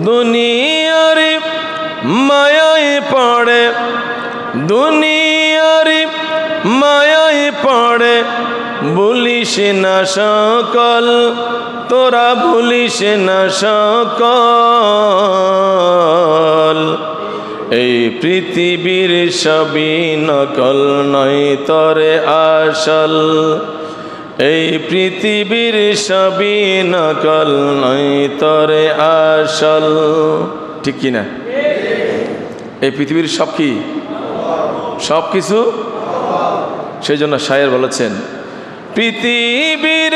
দুনিয়ার মায়ায় পড়ে, দুনিয়ার মায়ায় পড়ে, ভুলিস না সকল, তোরা ভুলিস না সকল। এই পৃথিবীর সবই নকল নয় তরে আসল, এই পৃথিবীর সবই নকল নয় তরে আসল। ঠিক কিনা? এই পৃথিবীর সব কি? সব কিছু। সেই জন্য শায়ের বলেছেন, পৃথিবীর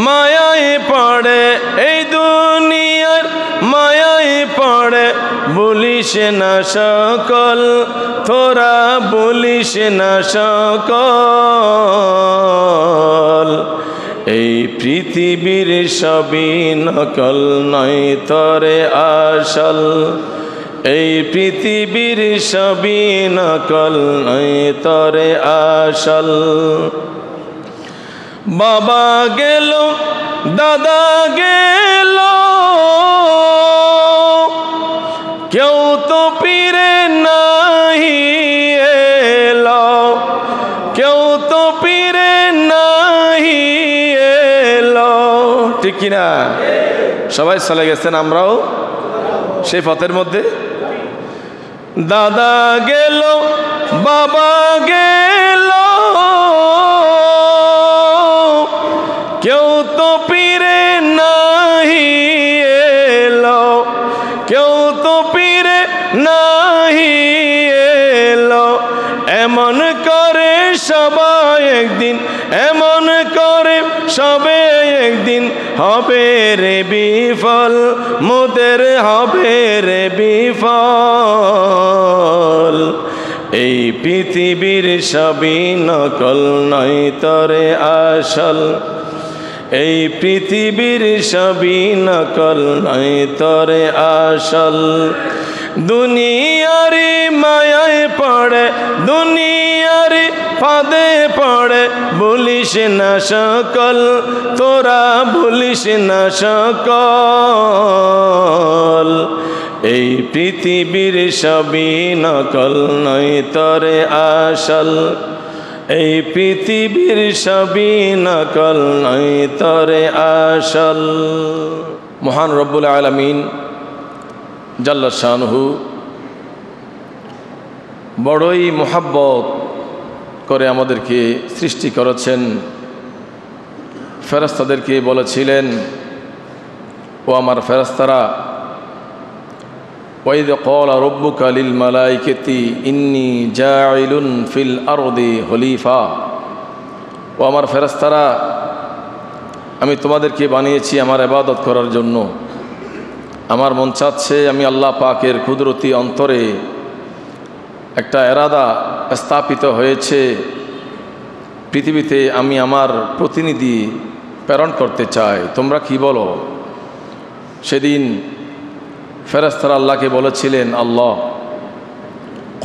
মায়ায় পড়ে, এই দুনিয়ার মায়ায় পড়ে, বলিস না সকল, তোরা বলিস না সকল। এই পৃথিবীর সবই নকল নয় তরে আসল, এই পৃথিবীর সবই নকল নয় তরে আসল। বাবা গেল, দাদা গেল, কেউ তো ফিরে নাহি এলো, কেউ তো ফিরে নাহি এলো। ঠিক কিনা? সবাই চলে গেছেন, আমরাও সেই পথের মধ্যে। দাদা গেল, বাবা গেল, কেউ তো ফিরে নাহি এলো, কেউ তো ফিরে নাহি এলো। এমন করে সবাই একদিন, এমন করে সবে একদিন হবে রে বিফল, মোদের হবে রে বিফল। এই পৃথিবীর সবই নকল নয় তরে আসল, এই পৃথিবীর সবই নকল নয় তরে আসল। দুনিয়ার মায়ায় পড়ে, দুনিয়ার ফাঁদে পড়ে, বলিস না সকল, তোরা বলিস না সকল। এই পৃথিবীর সবই নকল নয় তরে আসল, এই পৃথিবীর সবই নকল নয় তরে আসল। মহান রব্বুল আলামিন জাল্লা শানহু বড়ই মোহাব্বত করে আমাদেরকে সৃষ্টি করেছেন। ফেরেশতাদেরকে বলেছিলেন, ও আমার ফেরেশতারা, ওয়াইদ ক্বালা রাব্বুকা লিল মালাইকাতি ইন্নী জাইলুন ফিল আরদি খলিফা। ও আমার ফেরেশতারা, আমি তোমাদেরকে বানিয়েছি আমার ইবাদত করার জন্য। আমার মন চাচ্ছে আমি আল্লাহ পাকের কুদরতি অন্তরে একটা এরাদা স্থাপিত হয়েছে, পৃথিবীতে আমি আমার প্রতিনিধি প্রেরণ করতে চাই। তোমরা কি বলো? সেদিন ফেরেশতারা আল্লাহকে বলেছিলেন, আল্লাহ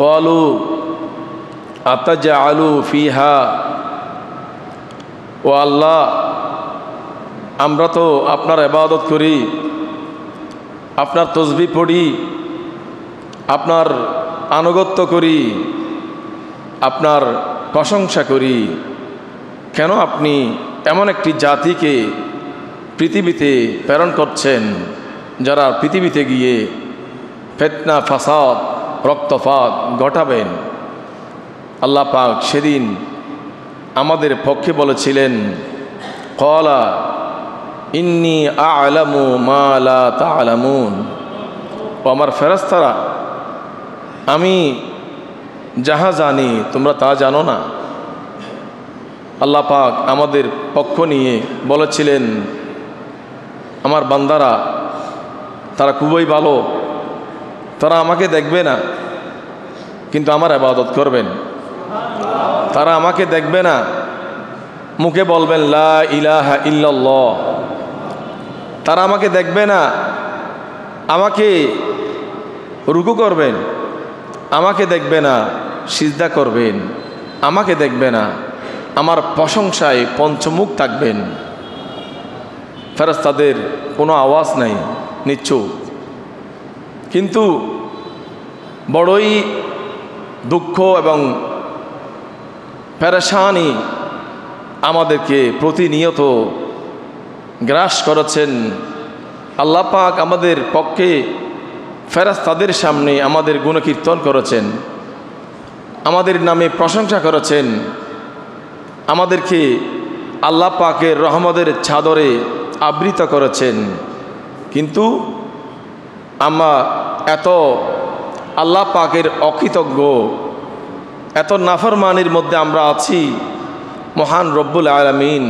ক্বালু আতাজআলু ফিহা, ও আল্লাহ আমরা তো আপনার ইবাদত করি, আপনার তসবিহ পড়ি, আপনার আনুগত্য করি, আপনার প্রশংসা করি, কেন আপনি এমন একটি জাতিকে পৃথিবীতে প্রেরণ করছেন যারা পৃথিবীতে গিয়ে ফিতনা ফাসাদ রক্তপাত ঘটাবেন? আল্লাহ পাক সেদিন আমাদের পক্ষে বলেছিলেন, ক্বালা ইন্নী আ'লামু মা লা তা'লামুন। ও আমার ফেরেশতারা, আমি যাহা জানি তোমরা তা জানো না। আল্লাহ পাক আমাদের পক্ষ নিয়ে বলেছিলেন, আমার বান্দারা তারা খুবই ভালো, তারা আমাকে দেখবে না কিন্তু আমার ইবাদত করবেন। তারা আমাকে দেখবে না, মুখে বলবেন লা ইলাহা ইল্লাল্লাহ। তারা আমাকে দেখবে না, আমাকে রুকু করবেন। আমাকে দেখবে না, সিজদা করবেন। আমাকে দেখবে না, আমার প্রশংসায় পঞ্চমুখ থাকবেন। ফেরেশতাদের কোনো আওয়াজ নাই, নিশ্চুপ। কিন্তু বড়ই দুঃখ এবং পেরেশানি আমাদেরকে প্রতিনিয়ত গ্রাস করেছেন। আল্লাহ পাক আমাদের পক্ষে ফেরেশতাদের সামনে আমাদের গুণকীর্তন করেছেন, আমাদের নামে প্রশংসা করেছেন, আমাদেরকে আল্লাহ পাকের রহমতের চাদরে আবৃত করেছেন। কিন্তু আমরা এত আল্লাহ পাকের অকৃতজ্ঞ, এত নাফরমানির মধ্যে আমরা আছি। মহান রব্বুল আলামিন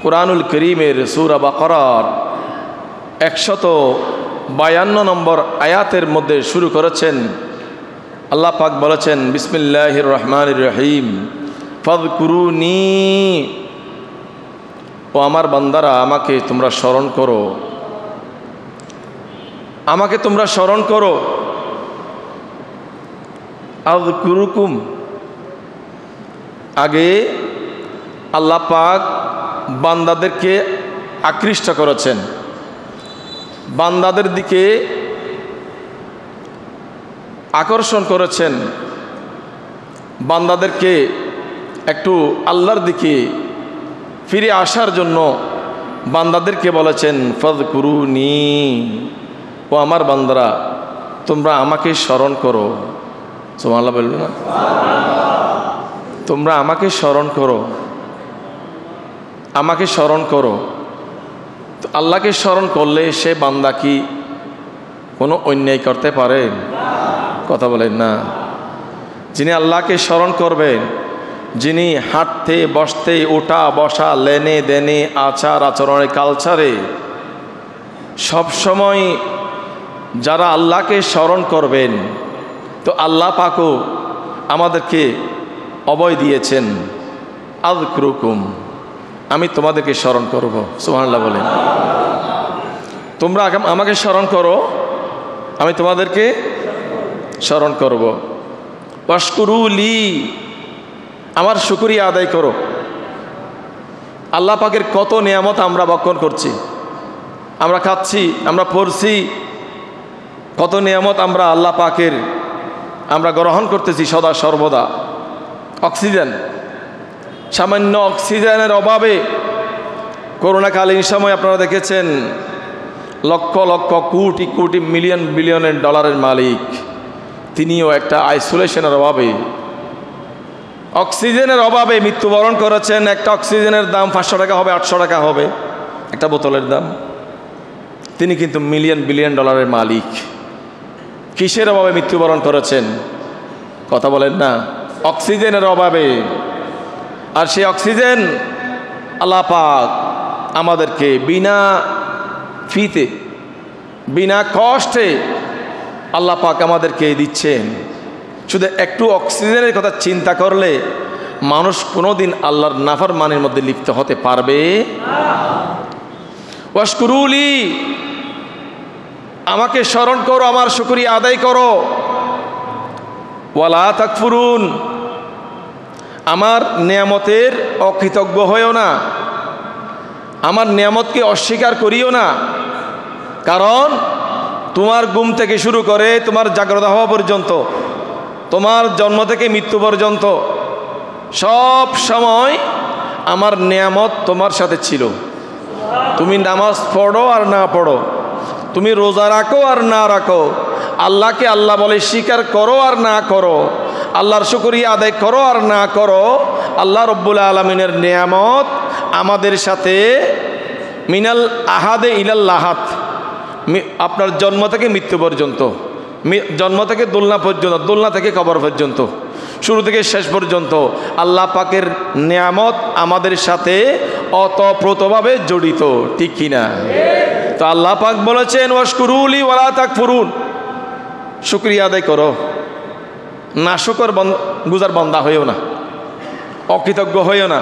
কুরআনুল কারীমের সূরা বাকারার 152 নম্বর আয়াতের মধ্যে শুরু করেছেন। আল্লাহ পাক বলেছেন, বিসমিল্লাহির রহমানির রহিম, ফাযকুরুনি, ও আমার বান্দারা আমাকে তোমরা স্মরণ করো, আমাকে তোমরা স্মরণ করো। আযকুরুকুম, আগে আল্লাহ পাক বান্দাদেরকে আকৃষ্ট করেছেন, বান্দাদের দিকে আকর্ষণ করেছেন, বান্দাদেরকে একটু আল্লাহর দিকে ফিরে আসার জন্য বান্দাদেরকে বলেছেন ফাযকুরুনি, ও আমার বান্দারা তোমরা আমাকে স্মরণ করো। সুবহানাল্লাহ বলবে না? তোমরা আমাকে স্মরণ করো, আমাকে স্মরণ করো। তো আল্লাহকে স্মরণ করলে সে বান্দা কি কোনো অন্যায় করতে পারে? কথা বলেন না। যিনি আল্লাহকে স্মরণ করবেন, যিনি হাঁটতে বসতে ওঠা বসা লেনে দেনে আচার আচরণে কালচারে সবসময় যারা আল্লাহকে স্মরণ করবেন, তো আল্লাহ পাকও আমাদেরকে অভয় দিয়েছেন, আযকুরুকুম, আমি তোমাদেরকে স্মরণ করব। সুবহানাল্লাহ বলেন। তোমরা আমাকে স্মরণ করো, আমি তোমাদেরকে স্মরণ করব। ওয়াশকুরুলি, আমার শুকরিয়া আদায় করো। আল্লাহ পাকের কত নিয়ামত আমরা ভক্ষণ করছি, আমরা খাচ্ছি, আমরা পড়ছি, কত নিয়ামত আমরা আল্লাহ পাকের আমরা গ্রহণ করতেছি সদা সর্বদা। অক্সিজেন, সামান্য অক্সিজেনের অভাবে করোনাকালীন সময় আপনারা দেখেছেন লক্ষ লক্ষ কোটি কোটি মিলিয়ন বিলিয়নের ডলারের মালিক তিনিও একটা আইসোলেশনের অভাবে, অক্সিজেনের অভাবে মৃত্যুবরণ করেছেন। একটা অক্সিজেনের দাম 500 টাকা হবে, 800 টাকা হবে একটা বোতলের দাম। তিনি কিন্তু মিলিয়ন বিলিয়ন ডলারের মালিক। কিসের অভাবে মৃত্যুবরণ করেছেন? কথা বলেন না। অক্সিজেনের অভাবে। আর সেই অক্সিজেন আল্লাহ পাক আমাদেরকে বিনা ফিতে, বিনা কষ্টে আল্লাহ পাক আমাদেরকে দিচ্ছেন। শুধু একটু অক্সিজেনের কথা চিন্তা করলে মানুষ কোনোদিন আল্লাহর নাফরমানির মধ্যে লিপ্ত হতে পারবে? ওয়াশকুরুলি, আমাকে স্মরণ করো, আমার শুকরিয়া আদায় করো। ওয়ালা তাকফুরুন, আমার নিয়ামতের অকৃতজ্ঞ হইও না, আমার নিয়ামতকে অস্বীকার করিও না। কারণ তোমার ঘুম থেকে শুরু করে তোমার জাগ্রত হওয়া পর্যন্ত, তোমার জন্ম থেকে মৃত্যু পর্যন্ত সব সময় আমার নিয়ামত তোমার সাথে ছিল। তুমি নামাজ পড়ো আর না পড়ো, তুমি রোজা রাখো আর না রাখো, আল্লাহকে আল্লাহ বলে স্বীকার করো আর না করো, আল্লাহর শুকরিয়া আদায় করো আর না করো, আল্লাহ রব্বুল আলামিনের নিয়ামত আমাদের সাথে মিনাল আহাদে ইলাল লাহাত, আপনার জন্ম থেকে মৃত্যু পর্যন্ত, জন্ম থেকে দোলনা পর্যন্ত, দোলনা থেকে কবর পর্যন্ত, শুরু থেকে শেষ পর্যন্ত আল্লাহ পাকের নিয়ামত আমাদের সাথে অতপ্রতভাবে জড়িত, ঠিক কিনা? তো আল্লাহ পাক বলেছেন ওয়াশকুরুলি ওয়ালা তাকফুরুন, শুকরিয়া আদায় করো, নাশুকর গুজার বান্দা হইও না, অকৃতজ্ঞ হইও না।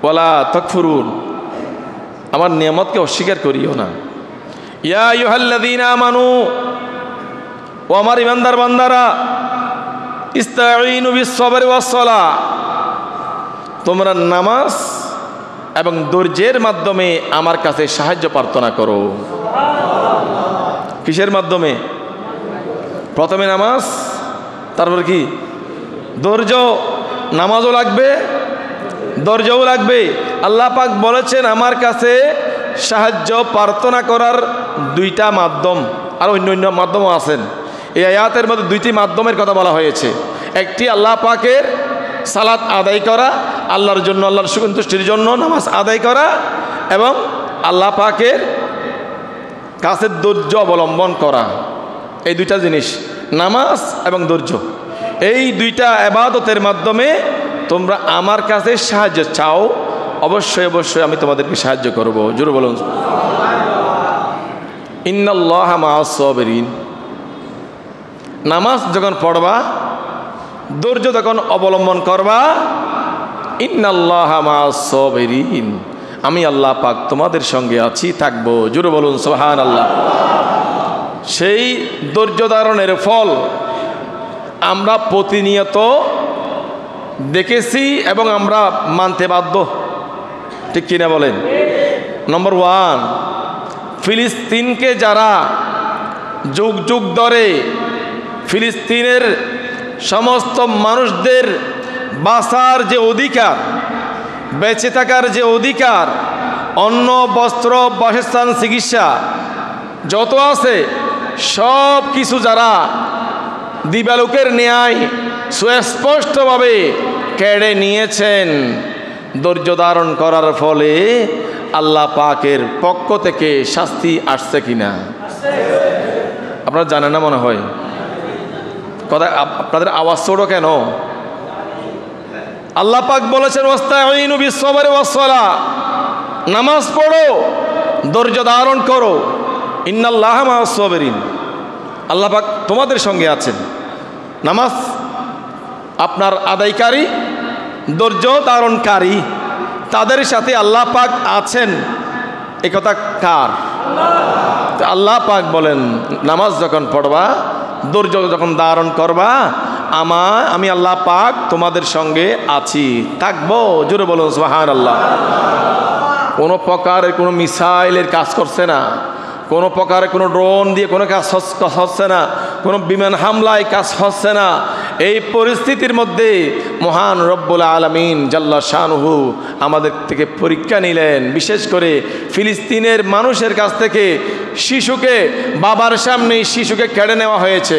ওয়ালা তাকফুরুন, আমার নিয়ামতকে অস্বীকার করিও না। ইয়া আইয়ুহাল্লাযীনা আমানু, ও আমার ইমানদার বান্দারা, ইস্তাঈনু বিস-সাবরি ওয়াস-সালাহ, তোমরা নামাজ এবং ধৈর্যের মাধ্যমে আমার কাছে সাহায্য প্রার্থনা করো। কিসের মাধ্যমে? প্রথমে নামাজ, তারপর কি? ধৈর্য। নামাজও লাগবে, ধৈর্যও লাগবে। আল্লাহ পাক বলেছেন আমার কাছে সাহায্য প্রার্থনা করার দুইটা মাধ্যম, আর অন্য অন্য মাধ্যমও আছেন। এই আয়াতের মধ্যে দুইটি মাধ্যমের কথা বলা হয়েছে। একটি আল্লাহ পাকের সালাত আদায় করা, আল্লাহর জন্য, আল্লাহর সন্তুষ্টির জন্য নামাজ আদায় করা, এবং আল্লাহ পাকের কাছে ধৈর্য অবলম্বন করা। এই দুইটা জিনিস, নামাজ এবং ধৈর্য, এই দুইটা ইবাদতের মাধ্যমে তোমরা আমার কাছে সাহায্য চাও, অবশ্যই অবশ্যই আমি তোমাদেরকে সাহায্য করব। জোরে বলুন ইন্নাল্লাহা মাআস সাবিরিন। নামাজ যখন পড়বা, ধৈর্য যখন অবলম্বন করবা, ইন্নাল্লাহা মাআস সাবিরিন, আমি আল্লাহ পাক তোমাদের সঙ্গে আছি, থাকবো। জোরে বলুন সুবহানাল্লাহ। সেই ধৈর্য ধারণের ফল আমরা প্রতিনিয়ত দেখেছি এবং আমরা মানতে বাধ্য, ঠিক কিনা বলেন? নম্বর 1, ফিলিস্তিনকে যারা যুগ যুগ ধরে ফিলিস্তিনের সমস্ত মানুষদের বাঁচার যে অধিকার, বেঁচে থাকার যে অধিকার, অন্ন, বস্ত্র, বাসস্থান, চিকিৎসা যত আছে সব কিছু যারা দিবালোকের ন্যায় সুস্পষ্টভাবে কেড়ে নিয়েছেন, ধৈর্য ধারণ করার ফলে আল্লাহ পাকের পক্ষ থেকে শাস্তি আসছে কিনা আপনারা জানেন না মনে হয়? কথা আপনাদের আওয়াজ ছোট কেন? আল্লাহ পাক বলেছেন ওয়াস্তাঈনু বিস-সাবরি ওয়াস-সালাহ, নামাজ পড়ো, ধৈর্য ধারণ করো, ইন্নাল্লাহা মাআস সাবিরিন, আল্লাহ পাক তোমাদের সঙ্গে আছেন। নামাজ আপনার আদায়কারী, ধৈর্য ধারণকারী, তাদের সাথে আল্লাহ পাক আছেন। এ কথা কার? আল্লাহ পাক বলেন নামাজ যখন পড়বা, ধৈর্য যখন ধারণ করবা, আমি আল্লাহ পাক তোমাদের সঙ্গে আছি, থাকবো। জোরে বলুন সুবহানাল্লাহ। কোনো প্রকারের কোনো মিসাইলের কাজ করছে না, কোনো প্রকারে কোনো ড্রোন দিয়ে কোনো কাজ হচ্ছে না, কোনো বিমান হামলায় কাজ হচ্ছে না। এই পরিস্থিতির মধ্যে মহান রব্বুল আলামিন জাল্লা শানুহু আমাদের থেকে পরীক্ষা নিলেন। বিশেষ করে ফিলিস্তিনের মানুষের কাছ থেকে শিশুকে, বাবার সামনে শিশুকে কেড়ে নেওয়া হয়েছে,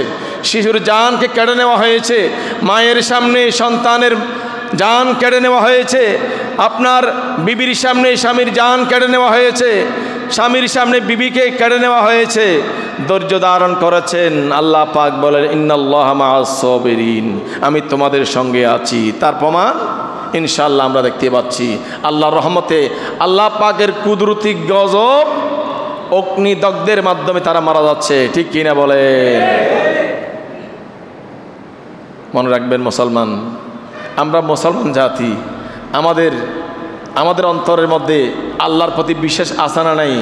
শিশুর জানকে কেড়ে নেওয়া হয়েছে, মায়ের সামনে সন্তানের জান কেড়ে নেওয়া হয়েছে, আপনার বিবির সামনে স্বামীর জান কেড়ে নেওয়া হয়েছে, স্বামীর সামনে বিবিকে কেড়ে নেওয়া হয়েছে। ধৈর্য ধারণ করেছেন। আল্লাহ পাক বলেন ইন্নাল্লাহা মাআস সাবিরিন, আমি তোমাদের সঙ্গে আছি। তার প্রমাণ ইনশাআল্লাহ আমরা দেখতে পাচ্ছি। আল্লাহর রহমতে, আল্লাহ পাকের কুদরতি গজব, অগ্নিদগ্ধের মাধ্যমে তারা মারা যাচ্ছে, ঠিক কিনা বলেন? মনে রাখবেন মুসলমান, আমরা মুসলমান জাতি, আমাদের অন্তরের মধ্যে আল্লাহর প্রতি বিশেষ আশা না নাই?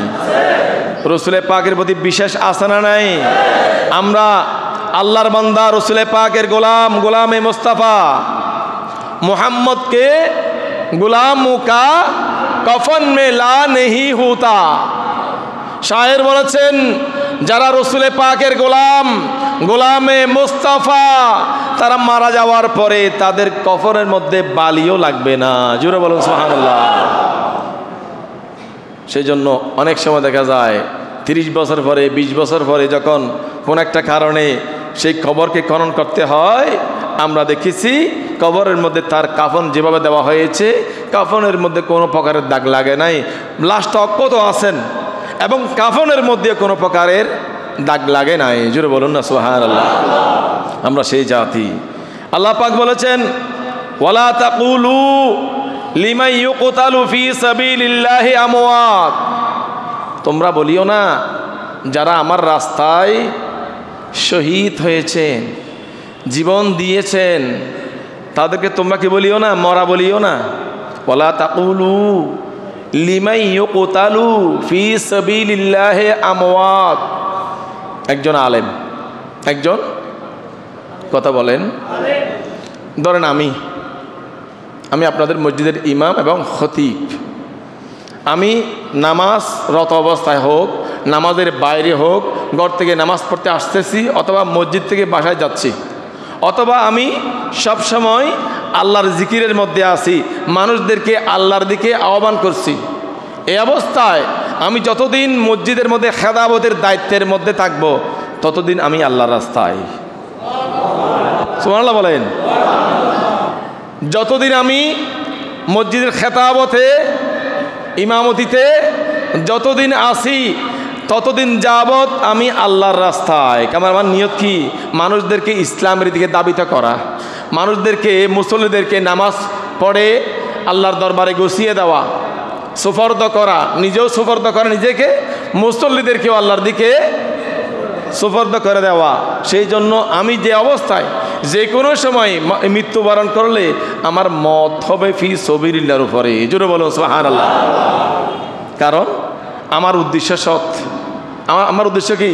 রসুলের পাকের প্রতি বিশেষ আশা না নাই? আমরা আল্লাহর বান্দা, রসুলের পাকের গোলামে মুস্তাফা মুহাম্মদকে গুলামোं का कफन में ला नहीं होता। শায়ের বলেছেন যারা রসুলের পাকের গোলামে মুস্তাফা, তারা মারা যাওয়ার পরে তাদের কফনের মধ্যে বালিও লাগবে না। জোরে বলুন সুবহানাল্লাহ। সেই জন্য অনেক সময় দেখা যায় 30 বছর পরে, 20 বছর পরে যখন কোন একটা কারণে সেই কবরকে খনন করতে হয়, আমরা দেখেছি কবরের মধ্যে তার কাফন যেভাবে দেওয়া হয়েছে, কাফনের মধ্যে কোনো প্রকারের দাগ লাগে নাই, লাশটা অক্ষত আছেন এবং কাফনের মধ্যে কোনো প্রকারের দাগ লাগে নাই। জোরে বলুন না সুবহানাল্লাহ। আমরা সেই জাতি। আল্লাহ পাক বলেছেন ওয়ালা তাকুলু লিমান ইউকতালু ফি সাবিলিল্লাহি আমওয়াত, তোমরা বলিও না যারা আমার রাস্তায় শহীদ হয়েছেন, জীবন দিয়েছেন, তাদেরকে তোমরা কি বলিও না? মরা বলিও না। ওয়ালা তাকুলু লিমান ইউকতালু ফি সাবিলিল্লাহি আমওয়াত। একজন আলেম, একজন কথা বলেন, ধরেন আমি আপনাদের মসজিদের ইমাম এবং খতিব, আমি নামাজরত অবস্থায় হোক, নামাজের বাইরে হোক, ঘর থেকে নামাজ পড়তে আসতেছি অথবা মসজিদ থেকে বাসায় যাচ্ছি, অথবা আমি সব সময় আল্লাহর জিকিরের মধ্যে আছি, মানুষদেরকে আল্লাহর দিকে আহ্বান করছি, এই অবস্থায় আমি যতদিন মসজিদের মধ্যে খেদাবতের দায়িত্বের মধ্যে থাকব ততদিন আমি আল্লাহর রাস্তায়। সুবহানাল্লাহ বলেন। যতদিন আমি মসজিদের খেতাবতে ইমামতিতে যতদিন আসি ততদিন যাবৎ আমি আল্লাহর রাস্তায়। আমার নিয়ত কি? মানুষদেরকে ইসলামের দিকে দাবিত করা, মানুষদেরকে মুসল্লিদেরকে নামাজ পড়ে আল্লাহর দরবারে গুছিয়ে দেওয়া, সুফর্দ করা, নিজেও সুফর্দ করা নিজেকে, মুসল্লিদেরকেও আল্লাহর দিকে সুফর্দ করে দেওয়া। সেই জন্য আমি যে অবস্থায় যে কোনো সময় মৃত্যুবরণ করলে আমার মত হবে ফি সবিলিল্লাহর উপরে, জোরে বলো সুবহানাল্লাহ। কারণ আমার উদ্দেশ্য সৎ। আমার উদ্দেশ্য কি?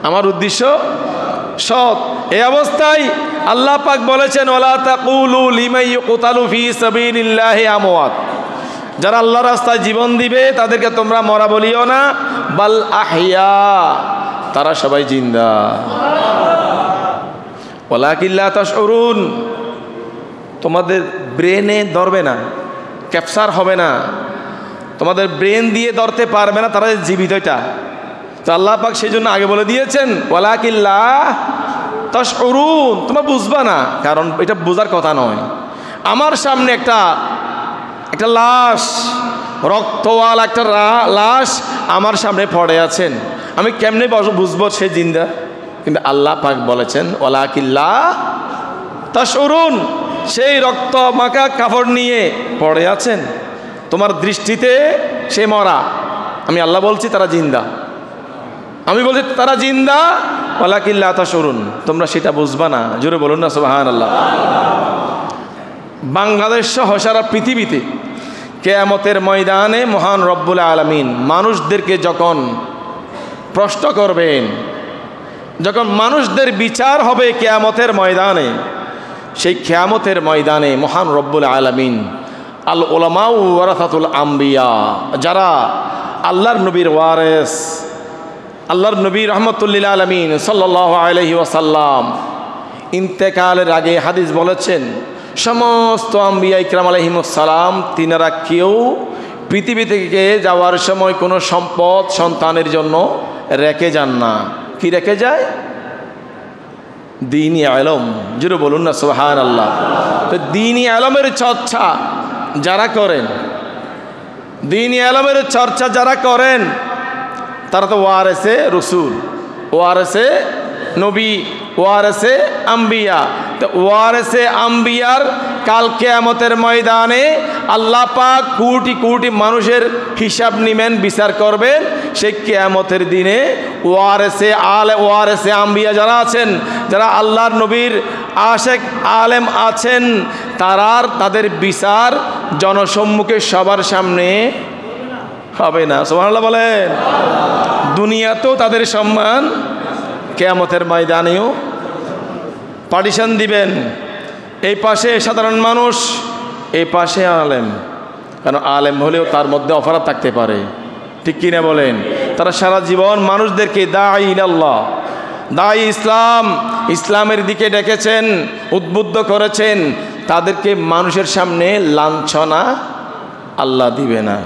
আমার উদ্দেশ্য সৎ। এই অবস্থায় আল্লাহ পাক বলেছেন ওয়ালা তাকুলু লিমান ইউকতালু ফি সাবিলিল্লাহি আমওয়াত, যারা আল্লাহর রাস্তায় জীবন দিবে তাদেরকে তোমরা মরা বলিও না, বাল আহইয়া, তারা সবাই জিন্দা। ওয়ালাকিন লা তাশউরুন, তোমাদের ব্রেনে ধরবে না, ক্যাপচার হবে না, তোমাদের ব্রেন দিয়ে ধরতে পারবে না তারা জীবিত। এটা তো আল্লাহ পাক সেই জন্য আগে বলে দিয়েছেন ওয়ালাকিন লা তাশউরুন, তোমরা বুঝবা না, কারণ এটা বোঝার কথা নয়। আমার সামনে একটা লাশ, রক্তওয়ালা একটা লাশ আমার সামনে পড়ে আছেন, আমি কেমনে বুঝবো সে জিন্দা? কিন্তু আল্লাহ পাক বলেছেন ওয়ালাকিন লা তাশউরুন, সেই রক্ত মাখা কাপড় নিয়ে পড়ে আছেন, তোমার দৃষ্টিতে সে মরা, আমি আল্লাহ বলছি তারা জিন্দা, আমি বলছি তারা জিন্দা, ওয়ালাকিন লা তাশউরুন, তোমরা সেটা বুঝবা না। জোরে বলুন না সুবহানাল্লাহ। বাংলাদেশ সহ সারা পৃথিবীতে কিয়ামতের ময়দানে মহান রব্বুল আলামিন মানুষদেরকে যখন প্রশ্ন করবেন, যখন মানুষদের বিচার হবে কিয়ামতের ময়দানে, সেই কিয়ামতের ময়দানে মহান রব্বুল আলামিন আল উলামা ওয়ারাসাতুল আম্বিয়া, যারা আল্লাহর নবীর ওয়ারেস, আল্লাহর নবী রহমতুল্লিল আলামিন সাল্লাল্লাহু আলাইহি ওয়াসাল্লাম ইন্তেকালের আগে হাদিস বলেছেন সমস্ত আম্বিয়া ইকরাম আলাইহিমুস সালাম তিনারা কেউ পৃথিবী থেকে যাওয়ার সময় কোনো সম্পদ সন্তানের জন্য রেখে যান না। কি রেখে যায়? দ্বীনি ইলম। জোরে বলুন না সুবহানাল্লাহ। তো দ্বীনি ইলমের চর্চা যারা করেন, দ্বীনি ইলমের চর্চা যারা করেন তারা তো ওয়ারেসে রসুল, ওয়ারেসে নবী, ওয়ারেসে আম্বিয়া। তো ওয়ারেসে আম্বিয়ার কাল কিয়ামতের ময়দানে আল্লাহ পাক কোটি কোটি মানুষের হিসাব নিবেন, বিচার করবেন। সেই কিয়ামতের দিনে ওয়ারেসে আম্বিয়া যারা আছেন, যারা আল্লাহর নবীর আশেক আলেম আছেন, তাদের বিচার জনসম্মুখে সবার সামনে হবে না। সুবহানাল্লাহ বলেন। দুনিয়াতেও তাদের সম্মান, কিয়ামতের ময়দানেও পার্টিশন দিবেন। এই পাশে সাধারণ মানুষ, এই পাশে আলেম, কারণ আলেম হলেও তার মধ্যে অপরাধ থাকতে পারে, ঠিক কিনা বলেন? তারা সারা জীবন মানুষদেরকে দাঈ ইলাল্লাহ, দাঈ ইসলামের দিকে ডেকেছেন, উদ্বুদ্ধ করেছেন, তাদেরকে মানুষের সামনে লাঞ্ছনা আল্লাহ দিবে না।